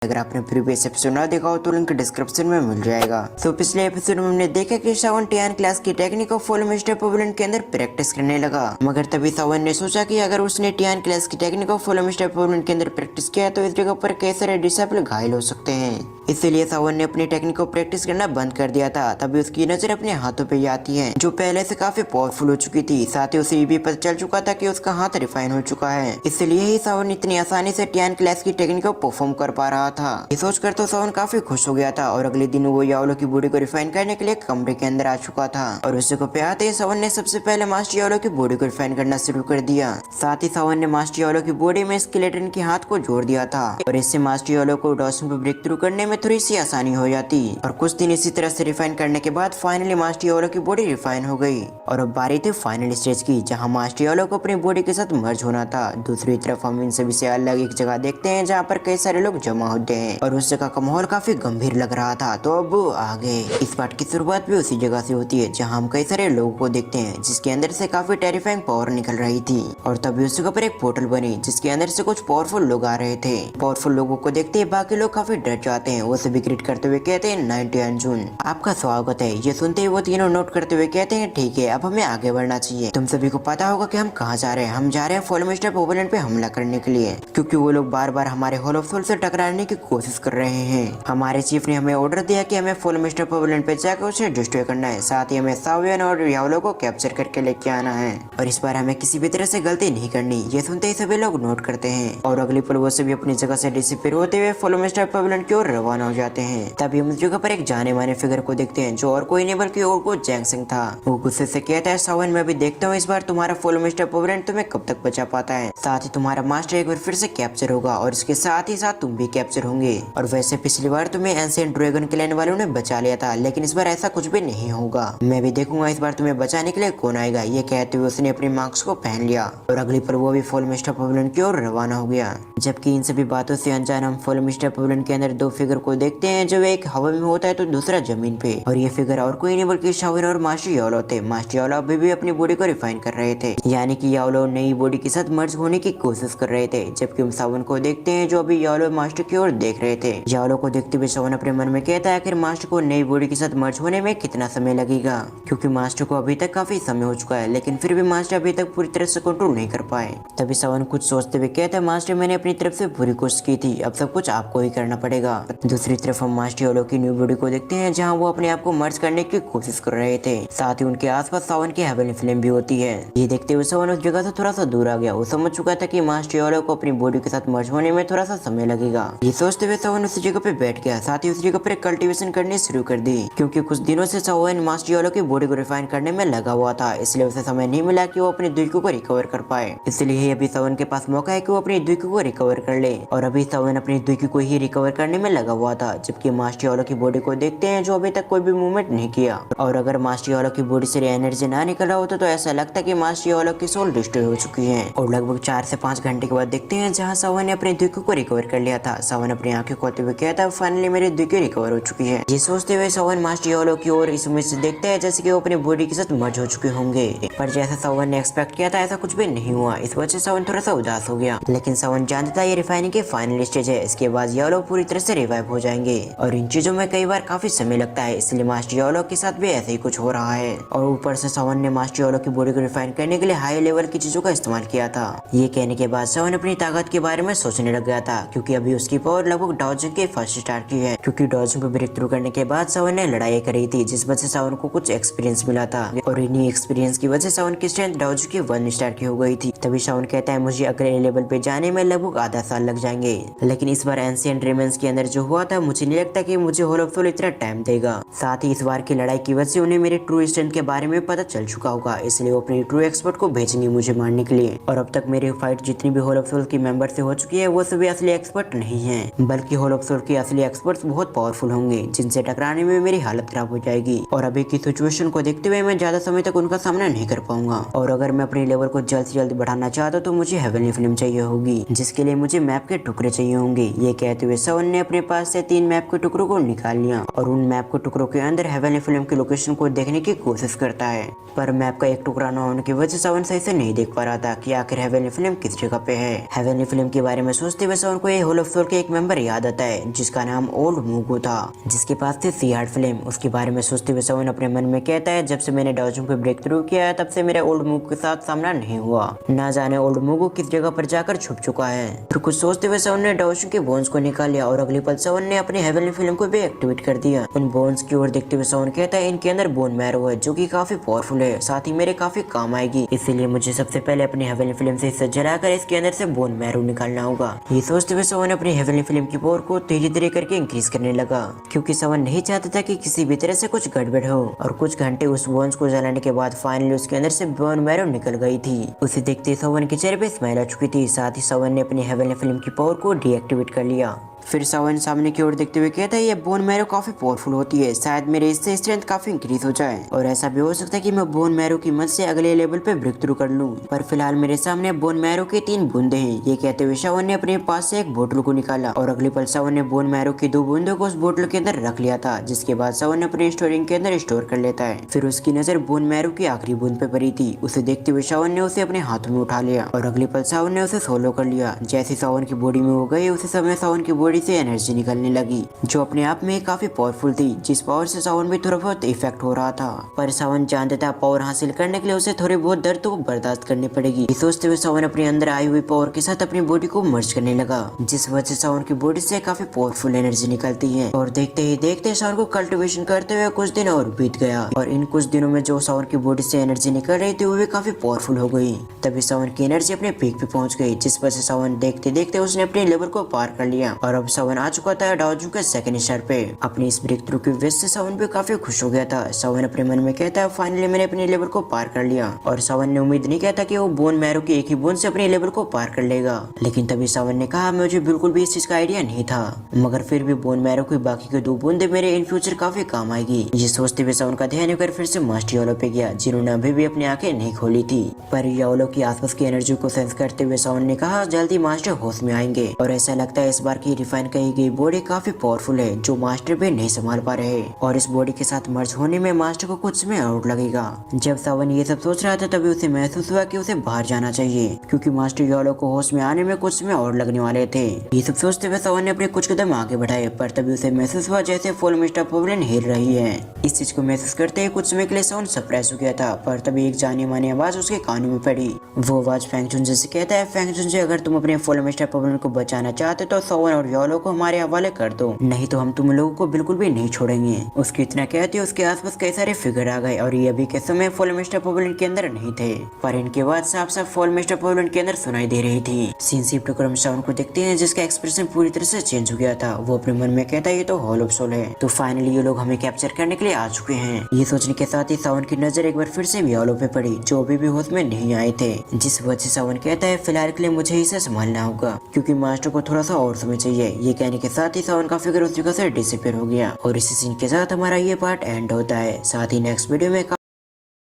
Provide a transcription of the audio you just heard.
अगर आपने previous episode ना देखा हो तो लिंक डिस्क्रिप्शन में मिल जाएगा। तो पिछले एपिसोड में हमने देखा कि सावन टियान क्लास की technique of follow mister pavilion के अंदर प्रैक्टिस करने लगा, मगर तभी सावन ने सोचा कि अगर उसने टियान क्लास की technique of follow mister pavilion के अंदर प्रैक्टिस किया तो इस जगह पर कई सारे डिसेबल घायल हो सकते हैं। इसीलिए सावन ने अपनी टेक्निक को प्रैक्टिस करना बंद कर दिया था। तभी उसकी नजर अपने हाथों पे आती है जो पहले से काफी पावरफुल हो चुकी थी। साथ ही उसे ये भी पता चल चुका था कि उसका हाथ रिफाइन हो चुका है, इसलिए ही सावन इतनी आसानी से टियान क्लास की टेक्निक को परफॉर्म कर पा रहा था। ये सोचकर तो सावन काफी खुश हो गया था और अगले दिन वो यावलो की बॉडी को रिफाइन करने के लिए कमरे के अंदर आ चुका था। और उस जगह पे आते ही सावन ने सबसे पहले मास्टर यावलो की बॉडी को रिफाइन करना शुरू कर दिया। साथ ही सावन ने मास्टर यावलो की बॉडी में स्केलेटन के हाथ को जोड़ दिया था और इससे मास्टर यावलो को डॉसन पे ब्रेक थ्रू करने में थोड़ी सी आसानी हो जाती। और कुछ दिन इसी तरह से रिफाइन करने के बाद फाइनली मास्टर यावलो की बॉडी रिफाइन हो गई। और अब बारी थी फाइनल स्टेज की, जहां मास्टर यावलो को अपनी बॉडी के साथ मर्ज होना था। दूसरी तरफ हम इन सभी से अलग एक जगह देखते हैं जहाँ पर कई सारे लोग जमा होते हैं और उस जगह का माहौल काफी गंभीर लग रहा था। तो अब आगे इस पार्ट की शुरुआत भी उसी जगह से होती है जहाँ हम कई सारे लोगों को देखते हैं जिसके अंदर से काफी टेरिफाइंग पावर निकल रही थी। और तभी उस जगह पर एक पोर्टल बनी जिसके अंदर से कुछ पावरफुल लोग आ रहे थे। पावरफुल लोगों को देखते ही बाकी लोग काफी डर जाते हैं। वो सभी ग्रीट करते हुए कहते हैं 90 अंजुन आपका स्वागत है। ये सुनते ही वो तीनों नोट करते हुए कहते हैं ठीक है अब हमें आगे बढ़ना चाहिए। तुम सभी को पता होगा कि हम कहाँ जा रहे हैं। हम जा रहे हैं फॉलो मिस्टर पवेलियन पे हमला करने के लिए, क्योंकि वो लोग बार बार हमारे हॉल ऑफ सोल से टकराने की कोशिश कर रहे हैं। हमारे चीफ ने हमें ऑर्डर दिया कि हमें फॉलो मिस्टर पवेलियन पे जाकर उसे डिस्ट्रॉय करना है। साथ ही हमें सावियन और यावलो को कैप्चर करके लेके आना है और इस बार हमें किसी भी तरह से गलती नहीं करनी। ये सुनते ही सभी लोग नोट करते हैं और अगली पल वो सभी अपनी जगह से डिसअपीयर होते हुए फॉलो मिस्टर पवेलियन की ओर रवाना हो जाते हैं। तभी हम उस जगह पर एक जाने माने फिगर को देखते हैं जो और कोई नहीं बल्कि और को जैंग सिंह था। वो गुस्से से कहता है सावन मैं भी देखता हूँ इस बार तुम्हारा फॉलो मिस्टर पवेलियन तुम्हें कब तक बचा पाता है। साथ ही तुम्हारा मास्टर एक बार फिर से कैप्चर होगा और इसके साथ ही साथ तुम भी कैप्चर होंगे। और वैसे पिछली बार तुम्हें एंशिएंट ड्रैगन क्लैन वालों ने बचा लिया था, लेकिन इस बार ऐसा कुछ भी नहीं होगा। मैं भी देखूंगा इस बार तुम्हें बचाने के लिए कौन आएगा। ये कहते हुए उसने अपनी मास्क को पहन लिया और अगली पर वो भी फॉलो मिस्टर पवेलियन की ओर रवाना हो गया। जबकि इन सभी बातों से अनजान हम फॉलो मिस्टर पवेलियन के अंदर दो फिगर को देखते हैं, जो एक हवा में होता है तो दूसरा जमीन पे। और ये फिगर और कोई नहीं बल्कि शाविन और मास्टर यावलो थे। मास्टर यावलो अभी भी अपनी बॉडी को रिफाइन कर रहे थे, यानी कि यावलो नई बॉडी के साथ मर्ज होने की कोशिश कर रहे थे। जबकि हम सावन को देखते हैं जो अभी यावलो मास्टर की ओर देख रहे थे। यावलो को देखते हुए सावन अपने मन में कहता है आखिर मास्टर को नई बॉडी के साथ मर्ज होने में कितना समय लगेगा, क्योंकि मास्टर को अभी तक काफी समय हो चुका है, लेकिन फिर भी मास्टर अभी तक पूरी तरह से कंट्रोल नहीं कर पाए। तभी सावन कुछ सोचते हुए कहता है मास्टर मैंने अपनी तरफ से पूरी कोशिश की थी, अब सब कुछ आपको ही करना पड़ेगा। दूसरी तरफ हम मास्टर यावलो की न्यू बॉडी को देखते हैं जहाँ वो अपने आप को मर्ज करने की कोशिश कर रहे थे। साथ ही उनके आसपास सावन की हेवनली फ्लेम भी होती है। ये देखते हुए सावन उस जगह से थोड़ा सा दूर आ गया। वो समझ चुका था कि मास्टर यावलो को अपनी बॉडी के साथ मर्ज होने में थोड़ा सा समय लगेगा। ये सोचते हुए सावन उस जगह पे बैठ गया। साथ ही उस जगह पर कल्टीवेशन करनी शुरू कर दी, क्योंकि कुछ दिनों से सावन मास्टर यावलो की बॉडी को रिफाइन करने में लगा हुआ था, इसलिए उसे समय नहीं मिला कि वो अपनी द्विको को रिकवर कर पाए। इसलिए अभी सावन के पास मौका है कि वो अपनी द्विको को रिकवर कर ले। और अभी सावन अपनी द्विको को ही रिकवर करने में लगा हुआ था। जबकि मास्टर यावलो की बॉडी को देखते हैं जो अभी तक कोई भी मूवमेंट नहीं किया। और अगर मास्टर यावलो की बॉडी से एनर्जी ना निकल रहा होता तो ऐसा लगता कि मास्टर यावलो की सोल डिस्ट्रॉय हो चुकी है। और लगभग 4 से 5 घंटे के बाद देखते हैं जहाँ सावन ने अपनी द्विको को रिकवर कर लिया था। सावन अपनी आंखें खोलते हुए कहता है फाइनली मेरी द्विको रिकवर हो चुकी है। ये सोचते हुए सावन मास्टर यावलो की ओर इस उम्मीद से देखता है जैसे कि वो अपनी बॉडी के साथ मर्ज हो चुके होंगे, पर जैसा सावन ने एक्सपेक्ट किया था ऐसा कुछ भी नहीं हुआ। इस वजह से सावन थोड़ा सा उदास हो गया, लेकिन सावन जानता था ये रिफाइनिंग की फाइनल स्टेज है, इसके बाद यावलो पूरी तरह से रिवाइव हो जाएंगे। और इन चीजों में कई बार काफी समय लगता है, इसलिए मास्टर यावलो के साथ भी ऐसे ही कुछ हो रहा है। और ऊपर से सावन ने मास्टर यावलो की बॉडी को रिफाइन करने के लिए हाई लेवल की चीजों का इस्तेमाल किया था। ये कहने के बाद सावन अपनी ताकत के बारे में सोचने लग गया था, क्योंकि अभी उसकी पावर लगभग डाउजन के फर्स्ट स्टार की है। क्योंकि डाउजन को ब्रेक थ्रू करने के बाद सावन ने लड़ाई करी थी, जिस वजह से सावन को कुछ एक्सपीरियंस मिला था। और इन्हीं एक्सपीरियंस की वजह से सावन की स्ट्रेंथ डाउजन की 1 स्टार की हो गई थी। तभी सावन कहता है मुझे अगले लेवल पे जाने में लगभग आधा साल लग जाएंगे, लेकिन इस बार एंशिएंट रेमेंस के अंदर जो हुआ था मुझे नहीं लगता कि मुझे हॉल ऑफ सोल इतना टाइम देगा। साथ ही इस बार की लड़ाई की वजह से उन्हें मेरे ट्रू स्ट्रेंथ के बारे में पता चल चुका होगा, इसलिए वो अपनी ट्रू एक्सपर्ट को भेजेंगे मुझे मारने के लिए। और अब तक मेरी फाइट जितनी भी हॉल ऑफ सोल की मेंबर से हो चुकी है वो सभी असली एक्सपर्ट नहीं है, बल्कि हॉल ऑफ सोल के असली एक्सपर्ट्स बहुत पावरफुल होंगे, जिनसे टकराने में मेरी हालत खराब हो जाएगी। और अभी की सिचुएशन को देखते हुए मैं ज्यादा समय तक उनका सामना नहीं कर पाऊंगा। और अगर मैं अपने लेवल को जल्द से जल्द बढ़ाना चाहता तो मुझे हेवनली फ्लेम चाहिए होगी, जिसके लिए मुझे मैप के टुकड़े चाहिए होंगे। ये कहते हुए सावन ने अपने पास पास से 3 मैप के टुकड़ों को निकाल लिया और उन मैप के टुकड़ों के अंदर हेवनली फिल्म की लोकेशन को देखने की कोशिश करता है। पर मैप का एक टुकड़ा न होने की वजह से सावन सही से नहीं देख पा रहा था कि आखिर हेवनली फिल्म किस जगह पे है। हेवनली फिल्म के बारे में सोचते हुए सावन को ये होल ऑफ सोल के एक मेंबर याद आता है जिसका नाम ओल्ड मूगो था, जिसके पास थी सी हार्ट फिल्म। उसके बारे में सोचते हुए सावन अपने मन में कहता है, जब से मैंने डाओजुंग पे ब्रेक थ्रू किया है तब से मेरे ओल्ड मूगो के साथ सामना नहीं हुआ। ना जाने ओल्ड मूगो किस जगह पर जाकर छुप चुका है। फिर कुछ सोचते हुए सावन ने डाओजुंग के बोन्स को निकाल लिया और अगली पल सावन ने अपनी हेवनली फिल्म को भी एक्टिवेट कर दिया। उन बोन्स की ओर देखते हुए सावन कहता है, इनके अंदर बोन मैरो है जो कि काफी पावरफुल है, साथ ही मेरे काफी काम आएगी, इसीलिए मुझे सबसे पहले अपनी हेवनली फिल्म से हिस्सा जलाकर इसके अंदर से बोन मैरो निकालना होगा। ये सोचते हुए सावन अपनी हेवनली फिल्म की पावर को धीरे धीरे करके इंक्रीज करने लगा, क्योंकि सावन नहीं चाहता था कि किसी भी तरह से कुछ गड़बड़ हो। और कुछ घंटे उस बोन्स को जलाने के बाद फाइनली उसके अंदर से बोन मैरो निकल गई थी। उसे देखते सावन के चेहरे पे स्माइल आ चुकी थी। साथ ही सावन ने अपनी हेवनली फिल्म की पावर को डीएक्टिवेट कर लिया। फिर सावन सामने की ओर देखते हुए कहता है, ये बोन मैरो काफी पावरफुल होती है, शायद मेरे इससे स्ट्रेंथ काफी इंक्रीज हो जाए और ऐसा भी हो सकता है कि मैं बोन मैरो की मदद से अगले लेवल पे ब्रेक थ्रू कर लूं। पर फिलहाल मेरे सामने बोन मैरो के 3 बूंदे हैं। ये कहते हुए सावन ने अपने पास से एक बोतल को निकाला और अगले पल सावन ने बोन मैरो की 2 बूंदों को उस बोतल के अंदर रख लिया था, जिसके बाद सावन अपने स्टोरिंग के अंदर स्टोर कर लेता है। फिर उसकी नजर बोन मैरो की आखिरी बूंद पे पड़ी थी। उसे देखते हुए सावन ने उसे अपने हाथों में उठा लिया और अगले पल सावन ने उसे सोलो कर लिया। जैसे सावन की बॉडी में हो गई उसी समय सावन की बॉडी से एनर्जी निकलने लगी, जो अपने आप में काफी पावरफुल थी, जिस पावर से सावन भी थोड़ा बहुत इफेक्ट हो रहा था। पर सावन जानता था पावर हासिल करने के लिए उसे थोड़ी बहुत दर्द तो बर्दाश्त करनी पड़ेगी। ये सोचते हुए सावन अपने अंदर आई हुई पावर के साथ अपनी बॉडी को मर्ज करने लगा, जिस वजह से सावन की बॉडी से काफी पावरफुल एनर्जी निकलती है। और देखते ही देखते सावन को कल्टिवेशन करते हुए कुछ दिन और बीत गया और इन कुछ दिनों में जो सावन की बॉडी से एनर्जी निकल रही थी वो भी काफी पावरफुल हो गई। तभी सावन की एनर्जी अपने पीक पे पहुंच गई, जिस वजह से सावन देखते देखते उसने अपने लेवल को पार कर लिया और अब सावन आ चुका था डाओजुंग के सेकंड स्टार पे। अपनी इस ब्रेक थ्रू की वजह से सावन भी काफी खुश हो गया था। सावन अपने मन में कहता है, फाइनली मैंने अपने लेवल को पार कर लिया। और सावन ने उम्मीद नहीं किया था कि वो बोन मैरो की एक ही बोन से अपने लेवल को पार कर लेगा, लेकिन तभी सावन ने कहा, मुझे बिल्कुल भी इस चीज का आइडिया नहीं था, मगर फिर भी बोन मैरो की बाकी के 2 बूंदे मेरे इन फ्यूचर काफी काम आएगी। ये सोचते हुए सावन का ध्यान होकर फिर से मास्टर यालो पे गया, जिन्होंने अभी भी अपनी आंखें नहीं खोली थी। पर यालो की आसपास की एनर्जी को सेंस करते हुए सावन ने कहा, जल्दी मास्टर होश में आएंगे और ऐसा लगता है इस बार की रिफाइन की गई बॉडी काफी पावरफुल है, जो मास्टर भी नहीं संभाल पा रहे और इस बॉडी के साथ मर्ज होने में मास्टर को कुछ समय और लगेगा। जब सावन ये सब सोच रहा था तभी उसे महसूस हुआ कि उसे बाहर जाना चाहिए, क्योंकि मास्टर यालो को होश में आने में कुछ समय और लगने वाले थे। ये सब सोचते हुए सावन ने अपने कुछ कदम आगे बढ़ाए, पर तभी उसे महसूस हुआ जैसे फुल मिस्टर पवेलियन हिल रही है। इस चीज को महसूस करते ही कुछ समय के लिए सावन सरप्राइज हो गया था, पर तभी एक जानी मानी आवाज उसके कानों में पड़ी। वो आवाज फेंग जुनजे से कहता है, फेंग जुनजे, अगर तुम अपने फुल मिस्टर पवेलियन को बचाना चाहते तो सावन और यालो को हमारे हवाले कर दो, नहीं तो हम तुम लोगों को बिल्कुल भी नहीं छोड़ेंगे। उसकी इतना कहते उसके आसपास कई सारे फिगर आ गए और ये अभी के समय फुल मिस्टर पवेलियन के अंदर नहीं थे, पर इनके बाद साफ साफ फुल मिस्टर पवेलियन के अंदर सुनाई दे रही थी। सीन शिफ्ट कर सावन को देखते हैं, जिसका एक्सप्रेशन पूरी तरह से चेंज हो गया था। वो अपने मन में कहता है, ये तो होल ऑफ सोल है, तो फाइनली ये लोग हमें कैप्चर करने के लिए आ चुके हैं। ये सोचने के साथ ही सावन की नजर एक बार फिर से यालो पे पड़ी, जो अभी भी होश में नहीं आए थे, जिस वजह से सावन कहता है, फिलहाल के लिए मुझे इसे संभालना होगा, क्योंकि मास्टर को थोड़ा सा और समय चाहिए। ये कहने के साथ ही सावन का फिगर उस जगह से डिसअपीयर हो गया और इसी सीन के साथ हमारा ये पार्ट एंड होता है। साथ ही नेक्स्ट वीडियो में